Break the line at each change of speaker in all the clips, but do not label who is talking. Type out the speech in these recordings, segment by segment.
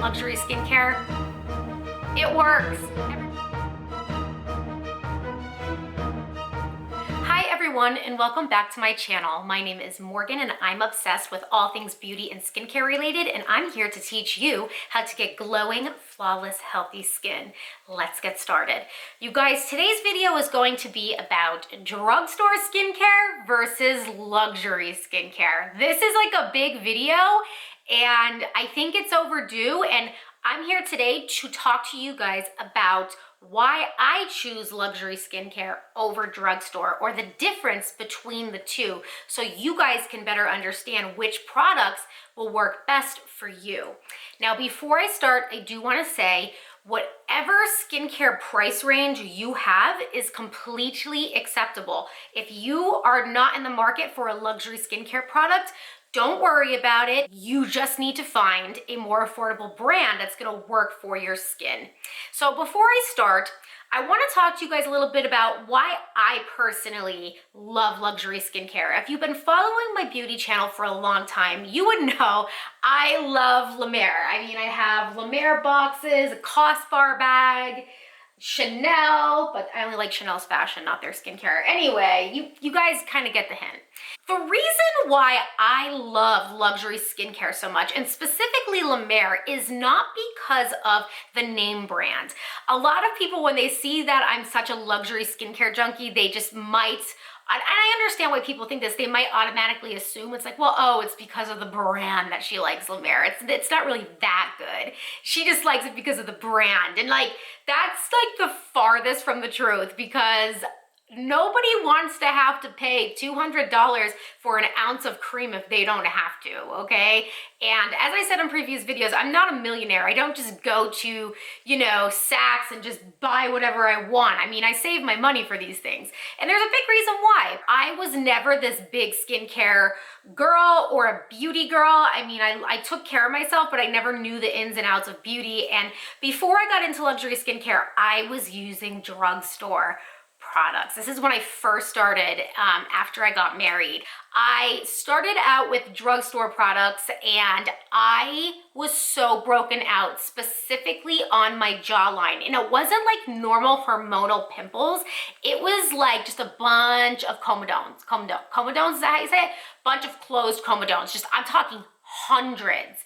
luxury skincare. It works. Hi everyone, and welcome back to my channel. My name is Morgan and I'm obsessed with all things beauty and skincare related, and I'm here to teach you how to get glowing, flawless, healthy skin. Let's get started. You guys, today's video is going to be about drugstore skincare versus luxury skincare. This is like a big video and I think it's overdue, and I'm here today to talk to you guys about why I choose luxury skincare over drugstore, or the difference between the two, so you guys can better understand which products will work best for you. Now, before I start, I do want to say whatever skincare price range you have is completely acceptable. If you are not in the market for a luxury skincare product, don't worry about it. You just need to find a more affordable brand that's gonna work for your skin. So before I start, I wanna talk to you guys a little bit about why I personally love luxury skincare. If you've been following my beauty channel for a long time, you would know I love Lemaire. I mean, I have Lemaire boxes, a Cost bar bag, Chanel, but I only like Chanel's fashion, not their skincare. Anyway, you guys kind of get the hint. The reason why I love luxury skincare so much, and specifically Lemaire, is not because of the name brand. A lot of people, when they see that I'm such a luxury skincare junkie, they just might, and I understand why people think this, they might automatically assume it's like, well, oh, it's because of the brand that she likes Lemaire. It's not really that good. She just likes it because of the brand. And like, that's like the farthest from the truth, because nobody wants to have to pay $200 for an ounce of cream if they don't have to, okay? And as I said in previous videos, I'm not a millionaire. I don't just go to, Saks and just buy whatever I want. I mean, I save my money for these things. And there's a big reason why. I was never this big skincare girl or a beauty girl. I mean, I took care of myself, but I never knew the ins and outs of beauty. And before I got into luxury skincare, I was using drugstore products. This is when I first started after I got married. I started out with drugstore products and I was so broken out, specifically on my jawline. And it wasn't like normal hormonal pimples. It was like just a bunch of comedones. Comedones, is that how you say it? Bunch of closed comedones. Just, I'm talking hundreds,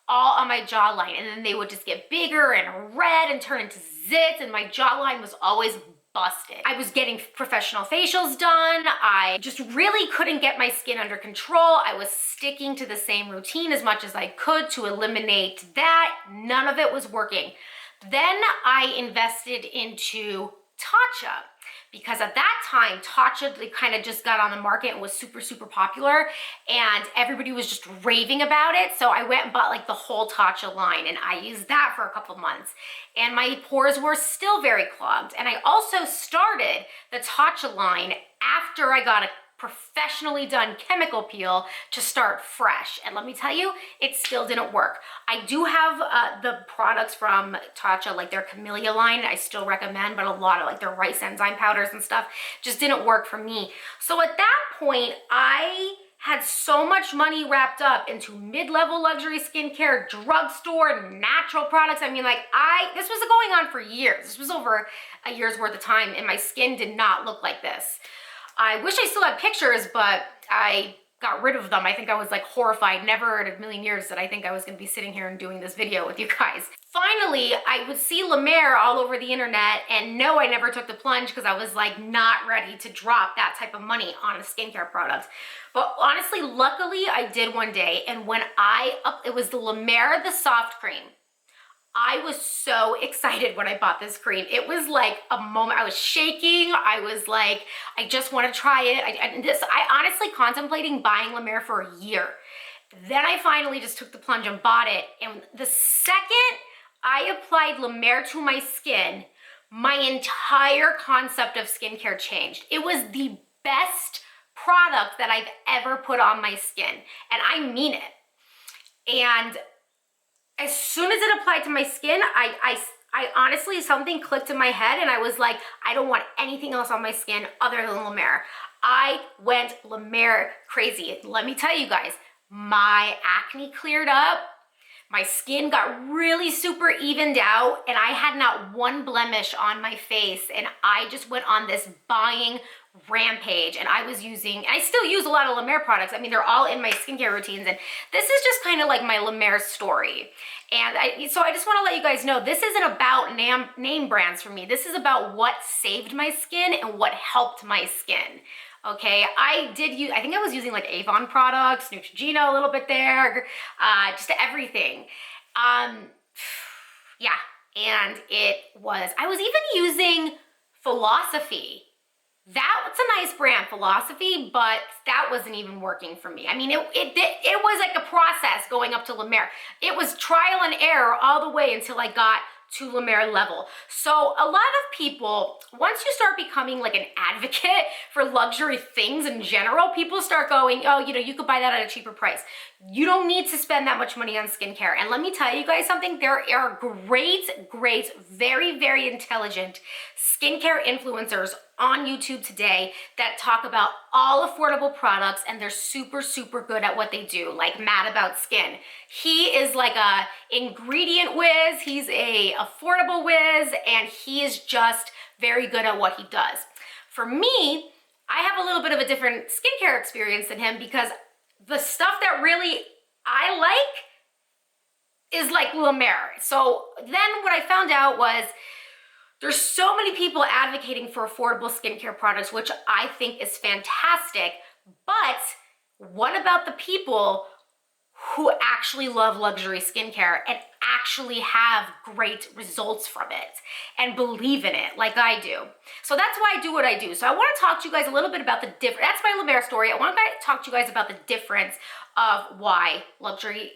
all on my jawline. And then they would just get bigger and red and turn into zits, and my jawline was always busted. I was getting professional facials done. I just really couldn't get my skin under control. I was sticking to the same routine as much as I could to eliminate that. None of it was working. Then I invested into Tatcha, because at that time, Tatcha, they kind of just got on the market and was super, super popular, and everybody was just raving about it. So I went and bought like the whole Tatcha line, and I used that for a couple months, and my pores were still very clogged. And I also started the Tatcha line after I got a professionally done chemical peel to start fresh. And let me tell you, it still didn't work. I do have the products from Tatcha, like their Camellia line, I still recommend, but a lot of like their rice enzyme powders and stuff just didn't work for me. So at that point, I had so much money wrapped up into mid-level luxury skincare, drugstore, natural products. I mean, like this was going on for years. This was over a year's worth of time, and my skin did not look like this. I wish I still had pictures, but I got rid of them. I think I was like horrified. Never in a million years that I think I was gonna be sitting here and doing this video with you guys. Finally, I would see Lemaire all over the internet, and no, I never took the plunge because I was like not ready to drop that type of money on a skincare product. But honestly, luckily I did one day, and when it was the Lemaire, the soft cream. I was so excited when I bought this cream. It was like a moment. I was shaking. I was like, I just want to try it. I honestly contemplating buying Lemaire for a year. Then I finally just took the plunge and bought it. And the second I applied Lemaire to my skin, my entire concept of skincare changed. It was the best product that I've ever put on my skin. And I mean it. And as soon as it applied to my skin, I honestly, something clicked in my head, and I was like, I don't want anything else on my skin other than Lemaire. I went Lemaire crazy. Let me tell you guys, my acne cleared up. My skin got really super evened out and I had not one blemish on my face, and I just went on this buying rampage. And I still use a lot of Lemaire products. I mean, they're all in my skincare routines, and this is just kind of like my Lemaire story. And so I just want to let you guys know, this isn't about name brands for me. This is about what saved my skin and what helped my skin. Okay, I think I was using like Avon products, Neutrogena a little bit there, just everything. Yeah, and I was even using Philosophy. That's a nice brand, Philosophy, but that wasn't even working for me. I mean, it was like a process going up to Lemaire. It was trial and error all the way until I got to Lemaire level. So a lot of people, once you start becoming like an advocate for luxury things in general, people start going, oh, you could buy that at a cheaper price. You don't need to spend that much money on skincare. And let me tell you guys something, there are great, very, very intelligent skincare influencers on YouTube today that talk about all affordable products, and they're super, super good at what they do, like Mad About Skin. He is like a ingredient whiz, he's a affordable whiz, and he is just very good at what he does. For me, I have a little bit of a different skincare experience than him, because the stuff that really I like is like Lemaire. So then what I found out was there's so many people advocating for affordable skincare products, which I think is fantastic. But what about the people who actually love luxury skincare and actually have great results from it and believe in it like I do? So that's why I do what I do. So I want to talk to you guys a little bit about the difference. That's my Lemaire story. I want to talk to you guys about the difference of why luxury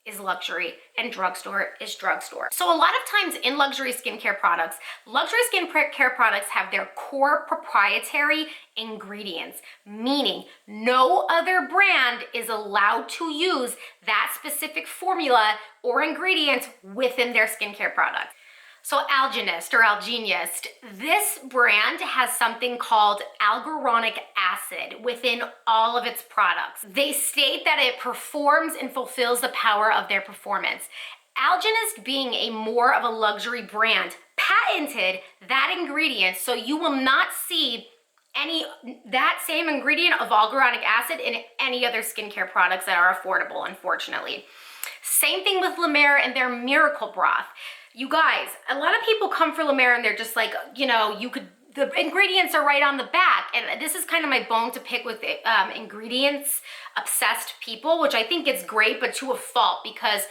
is luxury and drugstore is drugstore. So a lot of times in luxury skincare products have their core proprietary ingredients, meaning no other brand is allowed to use that specific formula or ingredient within their skincare product. So algenist or algenist, this brand has something called alguronicacid within all of its products. They state that it performs and fulfills the power of their performance. Algenist, being a more of a luxury brand, patented that ingredient, so you will not see that same ingredient of alguronic acid in any other skincare products that are affordable, unfortunately. Same thing with Lemaire and their miraclebroth. You guys, a lot of people come for Lemaire and they're just like, the ingredients are right on the back. And this is kind of my bone to pick with ingredients obsessed people, which I think is great, but to a fault, because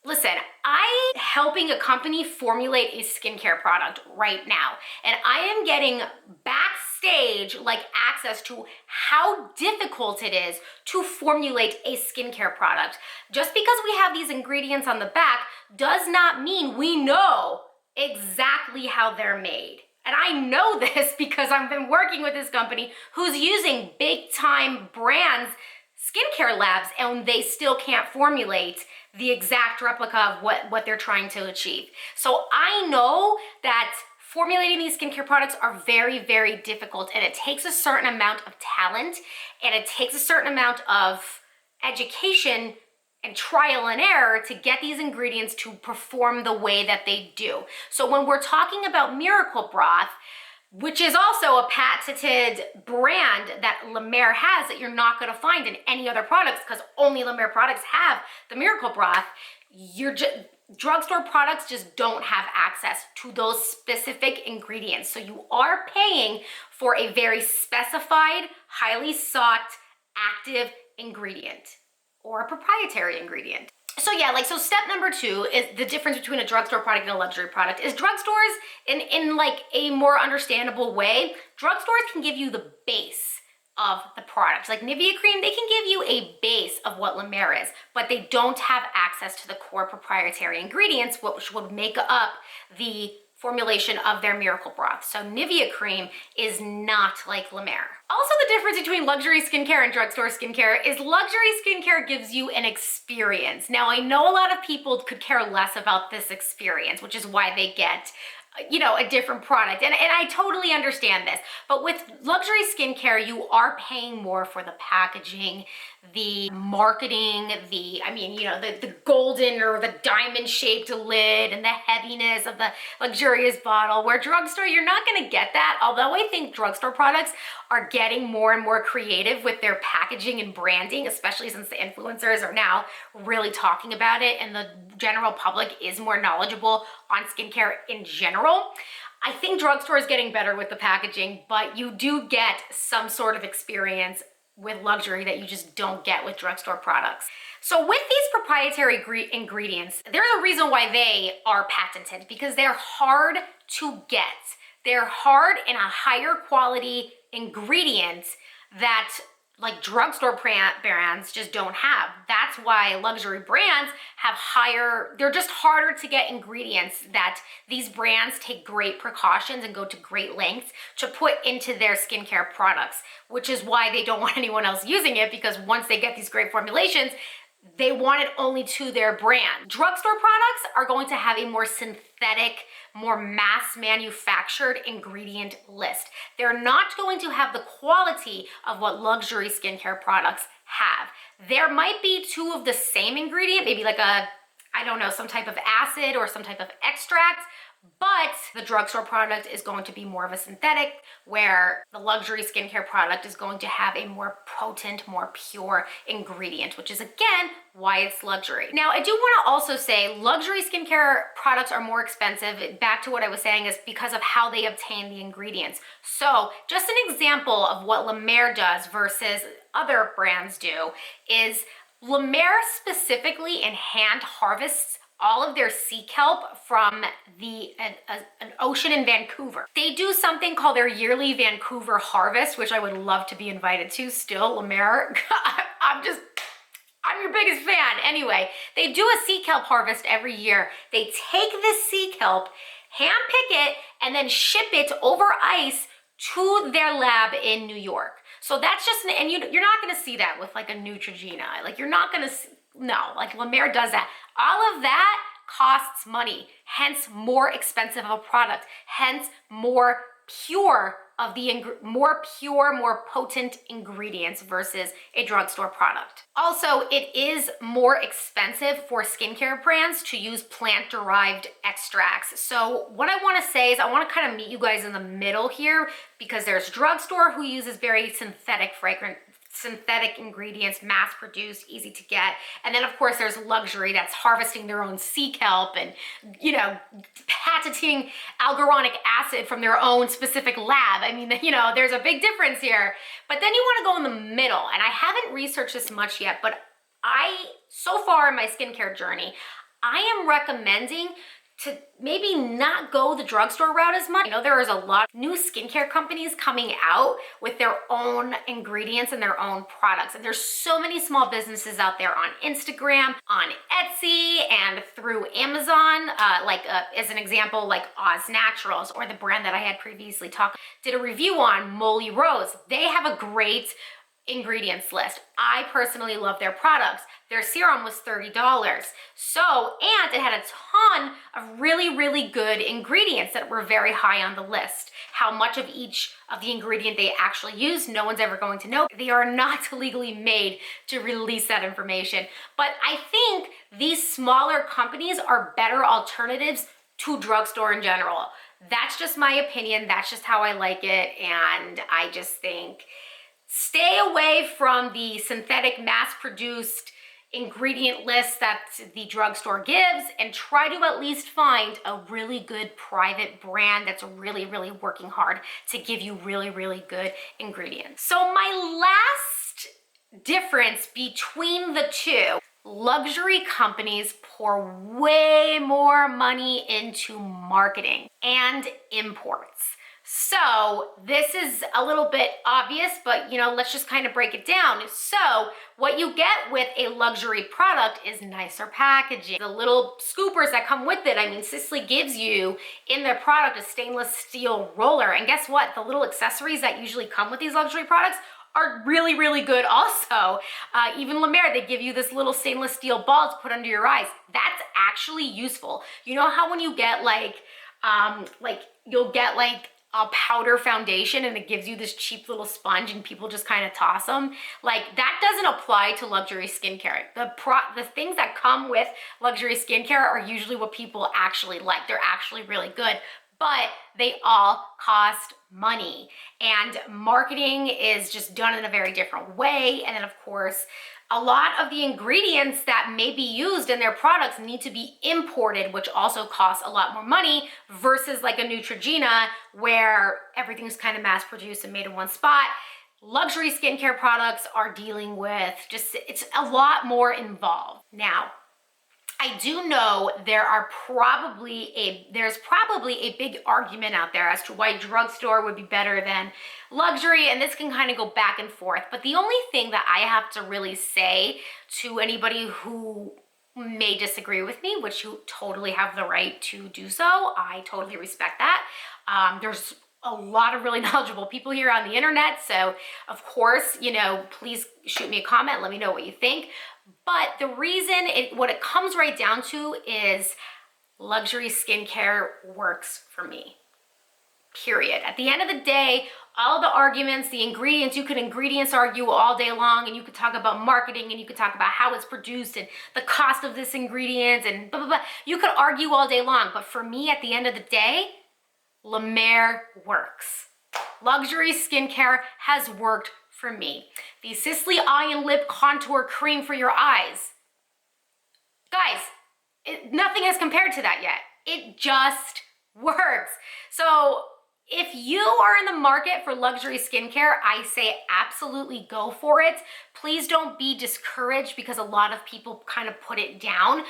listen, I'm helping a company formulate a skincare product right now, and I am getting backstage like access to how difficult it is to formulate a skincare product. Just because we have these ingredients on the back does not mean we know exactly how they're made. And I know this because I've been working with this company who's using big time brands skincare labs, and they still can't formulate the exact replica of what they're trying to achieve. So I know that formulating these skincare products are very, very difficult, and it takes a certain amount of talent, and it takes a certain amount of education and trial and error to get these ingredients to perform the way that they do. So when we're talking about miraclebroth, which is also a patented brand that Lemaire has that you're not going to find in any other products, because only Lemaire products have the miraclebroth, drugstore products just don't have access to those specific ingredients. So you are paying for a very specified, highly sought, active ingredient or a proprietary ingredient. So yeah, so step number 2 is the difference between a drugstore product and a luxury product is drugstores, in like a more understandable way, drugstores can give you the base of the product. Like Nivea cream, they can give you a base of what Lemaire is, but they don't have access to the core proprietary ingredients, which would make up the formulation of their miraclebroth. So Nivea cream is not like Lemaire. Also, the difference between luxury skincare and drugstore skincare is luxury skincare gives you an experience. Now, I know a lot of people could care less about this experience, which is why they get a different product. And I totally understand this. But with luxury skincare, you are paying more for the packaging, the marketing, the golden or the diamond shaped lid and the heaviness of the luxurious bottle. Where drugstore, you're not gonna get that. Although I think drugstore products are getting more and more creative with their packaging and branding, especially since the influencers are now really talking about it and the general public is more knowledgeable on skincare in general. I think drugstore is getting better with the packaging, but you do get some sort of experience with luxury that you just don't get with drugstore products. So with these proprietary ingredients, there's a reason why they are patented, because they're hard to get. They're hard and a higher quality ingredients that like drugstore brands just don't have. That's why luxury brands have they're just harder to get ingredients that these brands take great precautions and go to great lengths to put into their skincare products, which is why they don't want anyone else using it, because once they get these great formulations, they want it only to their brand. Drugstore products are going to have a more synthetic, more mass manufactured ingredient list. They're not going to have the quality of what luxury skincare products have. There might be two of the same ingredient, maybe like some type of acid or some type of extract, but the drugstore product is going to be more of a synthetic, where the luxury skincare product is going to have a more potent, more pure ingredient, which is again why it's luxury. Now, I do want to also say luxury skincare products are more expensive. Back to what I was saying, is because of how they obtain the ingredients. So just an example of what Lemaire does versus other brands do is Lemaire specifically in hand harvests all of their sea kelp from an ocean in Vancouver. They do something called their yearly Vancouver harvest, which I would love to be invited to still, Lemaire. I'm your biggest fan. Anyway, they do a sea kelp harvest every year. They take this sea kelp, hand pick it, and then ship it over ice to their lab in New York. So that's just, and you're not gonna see that with like a Neutrogena. Like you're not gonna see, no, like Lemaire does that. All of that costs money, hence more expensive of a product, hence more pure, more potent ingredients versus a drugstore product. Also, it is more expensive for skincare brands to use plant-derived extracts. So what I wanna say is I wanna kind of meet you guys in the middle here, because there's drugstore who uses very synthetic ingredients, mass produced, easy to get. And then of course there's luxury that's harvesting their own sea kelp and, patenting alguronic acid from their own specific lab. I mean, there's a big difference here. But then you want to go in the middle, and I haven't researched this much yet, but so far in my skincare journey, I am recommending to maybe not go the drugstore route as much. There is a lot of new skincare companies coming out with their own ingredients and their own products. And there's so many small businesses out there on Instagram, on Etsy, and through Amazon. As an example, like Oz Naturals, or the brand that I had previously did a review on, Molly Rose. They have a great ingredients list. I personally love their products. Their serum was $30. And it had a ton of really, really good ingredients that were very high on the list. How much of each of the ingredient they actually use, no one's ever going to know. They are not legally made to release that information. But I think these smaller companies are better alternatives to drugstore in general. That's just my opinion. That's just how I like it. And I just think stay away from the synthetic mass-produced ingredient list that the drugstore gives, and try to at least find a really good private brand that's really, really working hard to give you really, really good ingredients. So my last difference between the two, luxury companies pour way more money into marketing and imports. So this is a little bit obvious, but let's just kind of break it down. So what you get with a luxury product is nicer packaging. The little scoopers that come with it, Sisley gives you in their product a stainless steel roller. And guess what? The little accessories that usually come with these luxury products are really, really good also. Even Lemaire, they give you this little stainless steel ball to put under your eyes. That's actually useful. You know how when you get like Like you'll get like a powder foundation and it gives you this cheap little sponge and people just kind of toss them. Like that doesn't apply to luxury skincare. The things that come with luxury skincare are usually what people actually like. They're actually really good, but they all cost money, and marketing is just done in a very different way. And then of course, a lot of the ingredients that may be used in their products need to be imported, which also costs a lot more money versus like a Neutrogena where everything's kind of mass produced and made in one spot. Luxury skincare products are dealing with it's a lot more involved. Now, I do know there's probably a big argument out there as to why drugstore would be better than luxury, and this can kind of go back and forth. But the only thing that I have to really say to anybody who may disagree with me, which you totally have the right to do so, I totally respect that. There's a lot of really knowledgeable people here on the internet, so of course, please shoot me a comment, let me know what you think. But the reason what it comes right down to is luxury skincare works for me, period. At the end of the day, all the arguments, the ingredients, you could ingredients argue all day long, and you could talk about marketing, and you could talk about how it's produced and the cost of this ingredient and blah, blah, blah. You could argue all day long, but for me, at the end of the day, Lemaire works. Luxury skincare has worked for me. The Sisley Eye and Lip Contour Cream for your eyes. Guys, nothing has compared to that yet. It just works. So if you are in the market for luxury skincare, I say absolutely go for it. Please don't be discouraged because a lot of people kind of put it down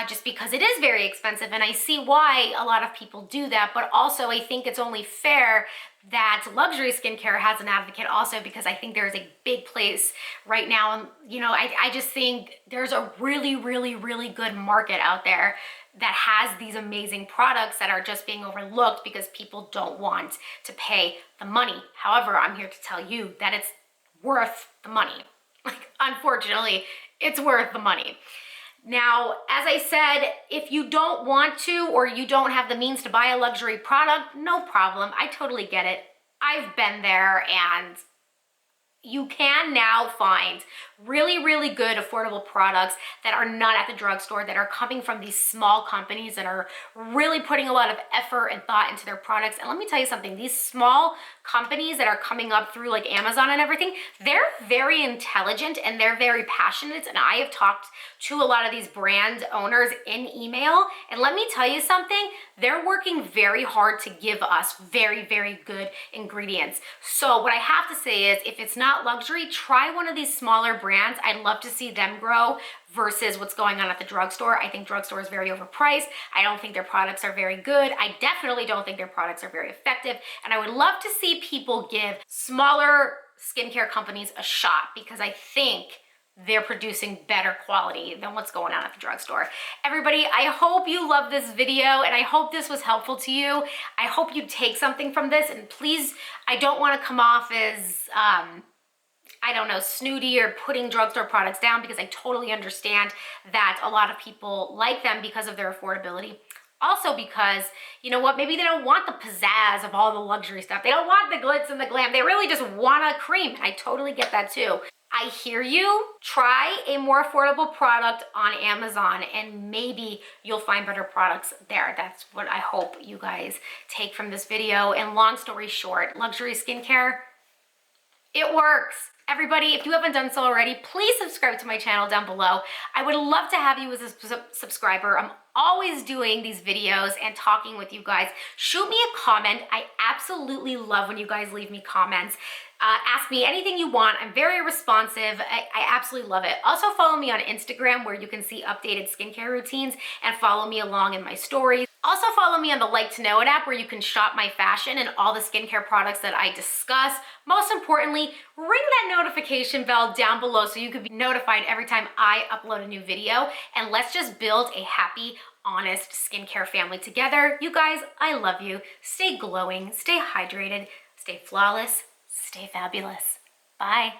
just because it is very expensive. And I see why a lot of people do that. But also I think it's only fair that luxury skincare has an advocate also, because I think there's a big place right now. And, I just think there's a really, really, really good market out there that has these amazing products that are just being overlooked because people don't want to pay the money. However, I'm here to tell you that it's worth the money. Like, unfortunately, it's worth the money. Now, as I said, if you don't want to or you don't have the means to buy a luxury product, no problem. I totally get it. I've been there, and you can now find really, really good affordable products that are not at the drugstore, that are coming from these small companies that are really putting a lot of effort and thought into their products. And let me tell you something, these small companies that are coming up through like Amazon and everything, they're very intelligent and they're very passionate. And I have talked to a lot of these brand owners in email, and let me tell you something, they're working very hard to give us very, very good ingredients. So what I have to say is, if it's not luxury, try one of these smaller brands. I'd love to see them grow versus what's going on at the drugstore. I think drugstore is very overpriced. I don't think their products are very good. I definitely don't think their products are very effective. And I would love to see people give smaller skincare companies a shot, because I think they're producing better quality than what's going on at the drugstore. Everybody, I hope you love this video, and I hope this was helpful to you. I hope you take something from this, and please, I don't want to come off as, I don't know, snooty or putting drugstore products down, because I totally understand that a lot of people like them because of their affordability. Also because, you know what, maybe they don't want the pizzazz of all the luxury stuff. They don't want the glitz and the glam. They really just want a cream. I totally get that too. I hear you. Try a more affordable product on Amazon, and maybe you'll find better products there. That's what I hope you guys take from this video. And long story short, luxury skincare, it works. Everybody, if you haven't done so already, please subscribe to my channel down below. I would love to have you as a subscriber. I'm always doing these videos and talking with you guys. Shoot me a comment. I absolutely love when you guys leave me comments. Ask me anything you want. I'm very responsive. I absolutely love it. Also follow me on Instagram, where you can see updated skincare routines and follow me along in my stories. Also follow me on the Like to Know It app, where you can shop my fashion and all the skincare products that I discuss. Most importantly, ring that notification bell down below so you can be notified every time I upload a new video. And let's just build a happy, honest skincare family together. You guys, I love you. Stay glowing, stay hydrated, stay flawless, stay fabulous. Bye.